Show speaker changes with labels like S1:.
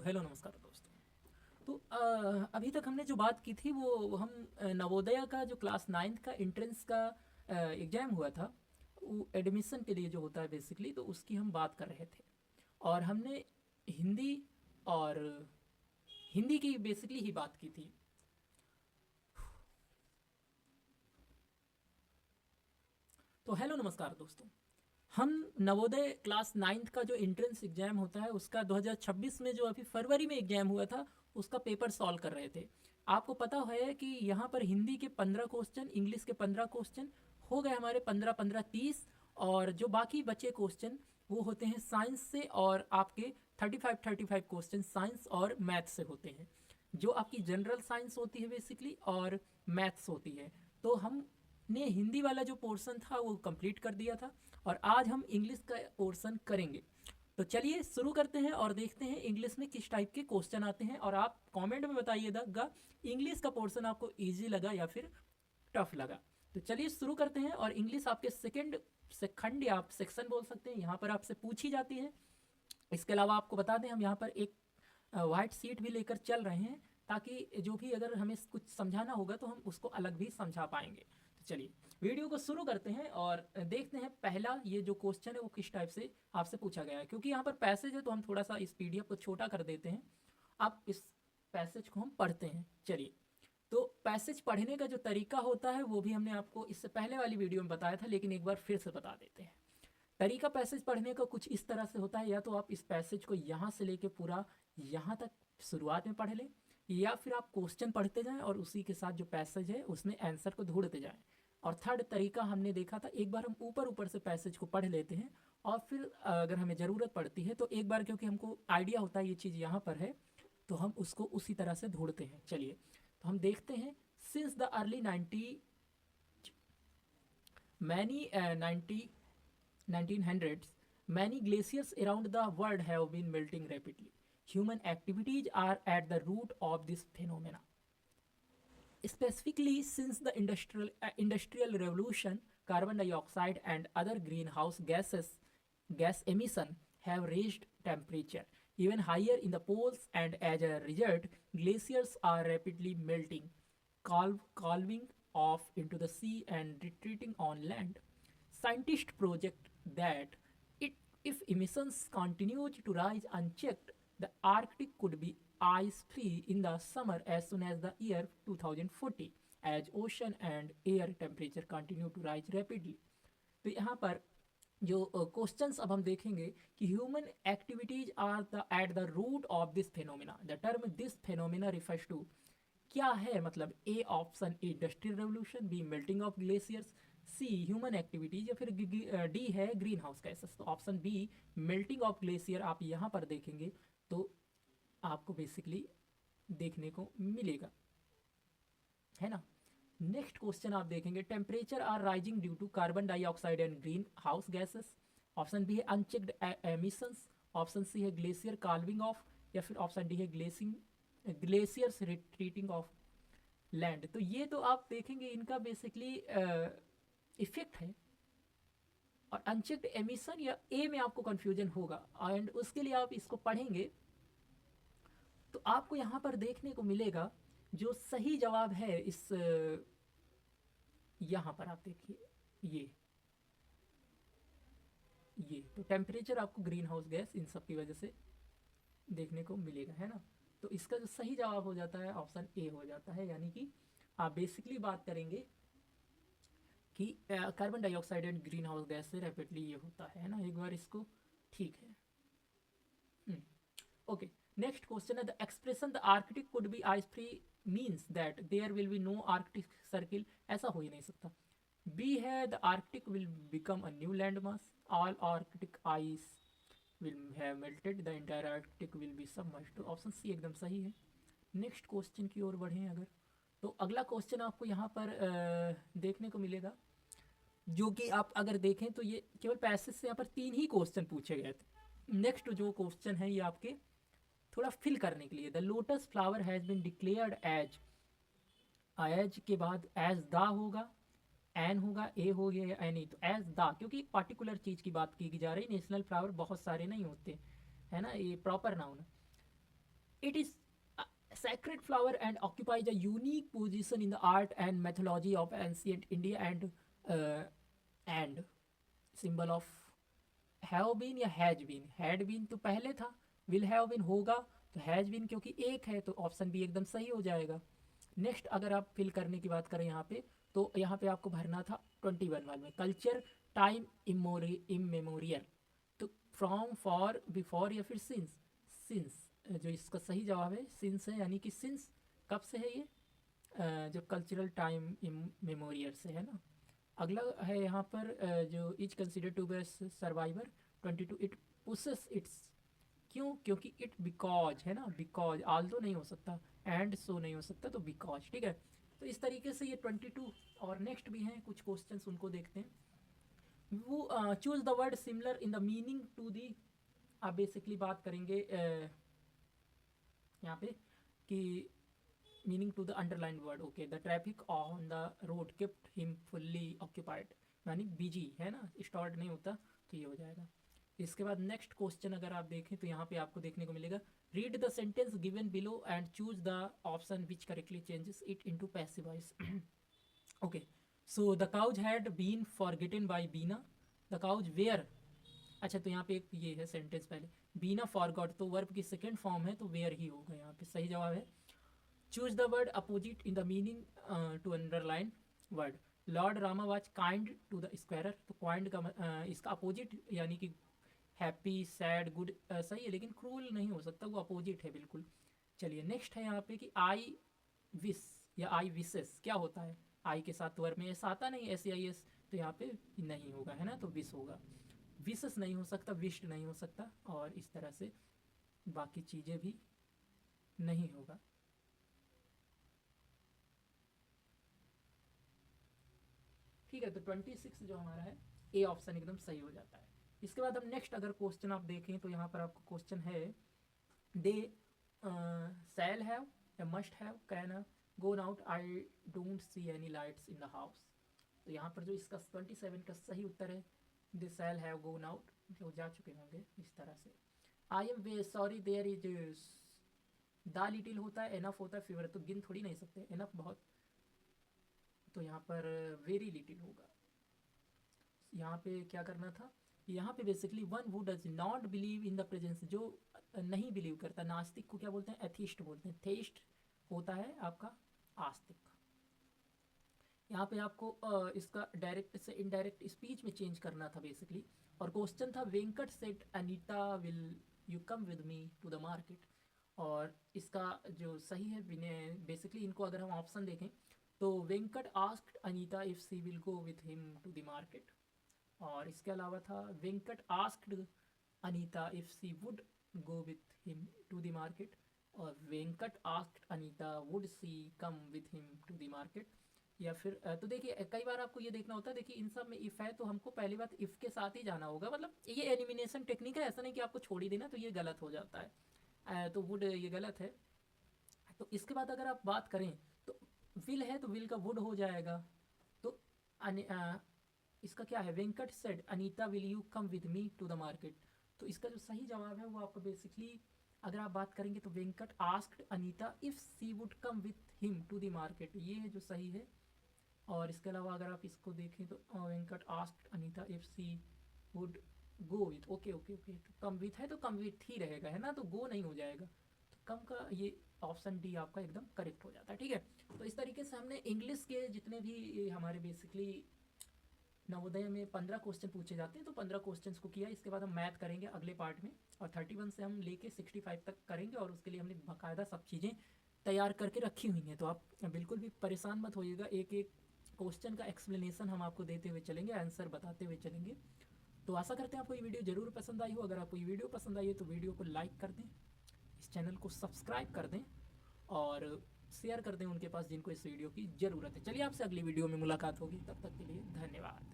S1: Hello नमस्कार दोस्तों। तो अभी तक हमने जो बात की थी वो हम नवोदय का जो क्लास नाइन्थ का एंट्रेंस का एग्ज़ाम हुआ था, वो एडमिशन के लिए जो होता है बेसिकली, तो उसकी हम बात कर रहे थे। और हमने हिंदी और हिंदी की बेसिकली ही बात की थी। तो हेलो नमस्कार दोस्तों। हम नवोदय क्लास नाइन्थ का जो एंट्रेंस एग्ज़ाम होता है उसका 2026 में जो अभी फरवरी में एग्ज़ाम हुआ था उसका पेपर सॉल्व कर रहे थे। आपको पता है कि यहाँ पर हिंदी के 15 क्वेश्चन, इंग्लिश के 15 क्वेश्चन हो गए हमारे 15 15 30। और जो बाकी बचे क्वेश्चन वो होते हैं साइंस से, और आपके 35 क्वेश्चन साइंस और मैथ से होते हैं, जो आपकी जनरल साइंस होती है बेसिकली और मैथ्स होती है। तो हमने हिंदी वाला जो पोर्शन था वो कंप्लीट कर दिया था, और आज हम इंग्लिश का पोर्शन करेंगे। तो चलिए शुरू करते हैं और देखते हैं इंग्लिश में किस टाइप के क्वेश्चन आते हैं, और आप कमेंट में बताइएगा इंग्लिश का पोर्शन आपको इजी लगा या फिर टफ लगा। तो चलिए शुरू करते हैं। और इंग्लिश आपके सेकंड सेखंड या आप सेक्शन बोल सकते हैं, यहाँ पर आपसे पूछी जाती है। इसके अलावा आपको बता दें, हम यहाँ पर एक वाइट शीट भी लेकर चल रहे हैं, ताकि जो भी अगर हमें कुछ समझाना होगा तो हम उसको अलग भी समझा पाएंगे। तो चलिए वीडियो को शुरू करते हैं और देखते हैं पहला ये जो क्वेश्चन है वो किस टाइप से आपसे पूछा गया है। क्योंकि यहाँ पर पैसेज है तो हम थोड़ा सा इस पीडीएफ को छोटा कर देते हैं। आप इस पैसेज को हम पढ़ते हैं। चलिए, तो पैसेज पढ़ने का जो तरीका होता है वो भी हमने आपको इससे पहले वाली वीडियो में बताया था, लेकिन एक बार फिर से बता देते हैं। तरीका पैसेज पढ़ने का कुछ इस तरह से होता है, या तो आप इस पैसेज को यहाँ से लेके पूरा यहाँ तक शुरुआत में पढ़ लें, या फिर आप क्वेश्चन पढ़ते जाएं और उसी के साथ जो पैसेज है उसमें आंसर को ढूंढते जाएं। और थर्ड तरीका हमने देखा था, एक बार हम ऊपर ऊपर से पैसेज को पढ़ लेते हैं और फिर अगर हमें ज़रूरत पड़ती है तो एक बार, क्योंकि हमको आइडिया होता है ये चीज़ यहाँ पर है, तो हम उसको उसी तरह से ढूंढते हैं। चलिए, तो हम देखते हैं। Since the early 1900s, many glaciers around the world have been melting rapidly. Human activities are at the root of this phenomena. Specifically, since the industrial revolution, carbon dioxide and other greenhouse gas emission have raised temperature even higher in the poles, and as a result, glaciers are rapidly melting, calving off into the sea and retreating on land. Scientists project that it, if emissions continue to rise unchecked, the Arctic could be ice free in the summer as soon as the year 2040, as ocean and air temperature continue to rise rapidly. तो यहाँ पर जो questions अब हम देखेंगे कि human activities are the at the root of this phenomena. The term this phenomena refers to, क्या है मतलब, A option industrial revolution, B melting of glaciers, C human activities, या फिर डी है ग्रीन हाउस गैसेस। तो option B melting of glacier आप यहाँ पर देखेंगे तो आपको बेसिकली देखने को मिलेगा, है ना। नेक्स्ट क्वेश्चन आप देखेंगे, temperature are rising due to carbon dioxide and green house gases. Option B है अनचेक्ड एमिशंस, ऑप्शन सी है ग्लेशियर काल्विंग ऑफ, या फिर ऑप्शन डी है ग्लेशियर्स रिट्रीटिंग ऑफ लैंड। तो ये तो आप देखेंगे इनका बेसिकली इफेक्ट है। और अनचेक्ड एमिशन या ए में आपको कंफ्यूजन होगा, एंड उसके लिए आप इसको पढ़ेंगे तो आपको यहाँ पर देखने को मिलेगा जो सही जवाब है इस यहाँ पर आप देखिए ये तो टेम्परेचर आपको ग्रीन हाउस गैस इन सब की वजह से देखने को मिलेगा, है ना। तो इसका जो सही जवाब हो जाता है ऑप्शन ए हो जाता है, यानी कि आप बेसिकली बात करेंगे कि carbon dioxide and green house gas से रैपिडली ये होता है ना। एक बार इसको ठीक है। ओके, नेक्स्ट क्वेश्चन है, the expression the Arctic could be ice free means that there will be no Arctic circle. ऐसा हो ही नहीं सकता। बी है, the Arctic will become a new land mass, all Arctic ice will have melted, the entire Arctic will be submerged. तो option C एकदम सही है। नेक्स्ट क्वेश्चन की ओर बढ़ें अगर, तो अगला क्वेश्चन आपको यहाँ पर देखने को मिलेगा, जो कि आप अगर देखें तो ये केवल पैसेज से यहाँ पर 3 ही क्वेश्चन पूछे गए थे। नेक्स्ट जो क्वेश्चन है ये आपके थोड़ा फिल करने के लिए, the lotus flower has been declared as के बाद एज द होगा, एन होगा, ए हो गया या एन ही, तो एज द, क्योंकि एक पर्टिकुलर चीज़ की बात की जा रही है। नेशनल फ्लावर बहुत सारे नहीं होते, है ना, ये प्रॉपर नाउन है। It is a sacred flower and occupies a unique position in the art and mythology of ancient India and symbol of have been या हैज बीन. हैड बीन तो पहले था, विल हैव बीन होगा, तो has been क्योंकि एक है तो ऑप्शन बी एकदम सही हो जाएगा. नेक्स्ट अगर आप फिल करने की बात करें यहाँ पे, तो यहाँ पे आपको भरना था 21 वाल में कल्चर टाइम इमेमोरियल. तो फ्रॉम, फॉर, बिफोर या फिर सिंस. सिंस जो इसका सही जवाब है सिंस है, यानी कि सिंस कब से है ये, जो कल्चरल टाइम इमेमोरियल से है ना. अगला है यहाँ पर जो is consider to be survivor 22. It possesses its, क्यों, क्योंकि इट बिकॉज है ना, बिकॉज आल्दो नहीं हो सकता, एंड सो नहीं हो सकता, तो बिकॉज. ठीक है, तो इस तरीके से ये 22 और नेक्स्ट भी हैं कुछ क्वेश्चंस, उनको देखते हैं. वो choose the word similar in the meaning to the. आप बेसिकली बात करेंगे यहाँ पे कि meaning to the underline word. Okay, the traffic on the road kept him fully occupied, यानी बिजी है ना, स्टार्ट नहीं होता, तो ये हो जाएगा. इसके बाद नेक्स्ट क्वेश्चन अगर आप देखें तो यहाँ पे आपको देखने को मिलेगा read the sentence given below and choose the option which correctly changes it into passive voice. Okay, so the cows had been forgotten by Beena. The cows were, अच्छा तो यहाँ पे एक ये है सेंटेंस पहले, बीना फॉरगॉट तो वर्ब की सेकेंड फॉर्म है, तो वेयर ही होगा यहाँ पे. सही जवाब है. Choose the word opposite in the meaning to underline word. Lord Rama was kind to the squirrel, तो काइंड का इसका अपोजिट यानी कि हैप्पी, सैड, गुड सही है, लेकिन क्रूल नहीं हो सकता, वो अपोजिट है बिल्कुल. चलिए नेक्स्ट है यहाँ पे कि आई विश या आई विशेस क्या होता है. आई के साथ वर्ब में एस आता नहीं, एस आई एस, तो यहाँ पे नहीं होगा है ना, तो विश होगा. विशेस नहीं हो सकता, विश्ड नहीं हो सकता, और इस तरह से बाकी चीज़ें भी नहीं होगा. ठीक है, तो 26 जो हमारा है ए ऑप्शन एकदम सही हो जाता है. इसके बाद हम नेक्स्ट अगर क्वेश्चन आप देखें तो यहाँ पर आपको क्वेश्चन है दे शैल हैव या must have can go out I don't see any lights in the house. तो यहाँ पर जो इसका 27 का सही उत्तर है दे शैल हैव गोन आउट, मतलब जा चुके होंगे इस तरह से. I am very sorry there is the little होता है, एनफ होता है, फीवर तो गिन थोड़ी नहीं सकते, एनफ बहुत, तो यहाँ पर वेरी लिटिल होगा. यहाँ पे क्या करना था, यहाँ पे basically one who does not believe in the presence, जो नहीं बिलीव करता, नास्तिक को क्या बोलते हैं, एथिस्ट बोलते हैं. थेइस्ट होता है आपका आस्तिक. यहाँ पे आपको इसका डायरेक्ट से इनडायरेक्ट स्पीच में चेंज करना था बेसिकली. और क्वेश्चन था Venkat said Anita will you come with me to the market, और इसका जो सही है विनय, बेसिकली इनको अगर हम ऑप्शन देखें तो Venkat asked Anita if she will go with him to the market, और इसके अलावा था Venkat asked Anita if she would go with him to the market, और Venkat asked Anita would she come with him to the market. या फिर तो देखिए कई बार आपको ये देखना होता है, देखिए इन सब में इफ़ है तो हमको पहली बात इफ़ के साथ ही जाना होगा, मतलब ये एलिमिनेशन टेक्निक है, ऐसा नहीं कि आपको छोड़ ही देना, तो ये गलत हो जाता है. तो वुड ये गलत है. तो इसके बाद अगर आप बात करें तो विल है तो विल का वुड हो जाएगा. तो इसका क्या है, Venkat said Anita will you come with me to the market, तो इसका जो सही जवाब है वो आपको बेसिकली अगर आप बात करेंगे तो Venkat asked Anita if she would come with him to the market, ये है जो सही है. और इसके अलावा अगर आप इसको देखें तो Venkat asked Anita if she would go with, okay okay okay, तो कम विथ है तो कम विथ ही रहेगा है ना, तो गो नहीं हो जाएगा, तो कम का ये ऑप्शन डी आपका एकदम करेक्ट हो जाता है. ठीक है, तो इस तरीके से हमने इंग्लिश के जितने भी हमारे बेसिकली नवोदय में 15 क्वेश्चन पूछे जाते हैं तो 15 क्वेश्चंस को किया. इसके बाद हम मैथ करेंगे अगले पार्ट में, और 31 से हम लेके 65 तक करेंगे, और उसके लिए हमने बाकायदा सब चीज़ें तैयार करके रखी हुई हैं. तो आप बिल्कुल भी परेशान मत होइएगा, एक एक क्वेश्चन का एक्सप्लेनेशन हम आपको देते हुए चलेंगे, आंसर बताते हुए चलेंगे. तो आशा करते हैं आपको ये वीडियो ज़रूर पसंद आई हो. अगर आपको ये वीडियो पसंद आई है तो वीडियो को लाइक कर दें, इस चैनल को सब्सक्राइब कर दें, और शेयर कर दें उनके पास जिनको इस वीडियो की ज़रूरत है. चलिए आपसे अगली वीडियो में मुलाकात होगी, तब तक के लिए धन्यवाद.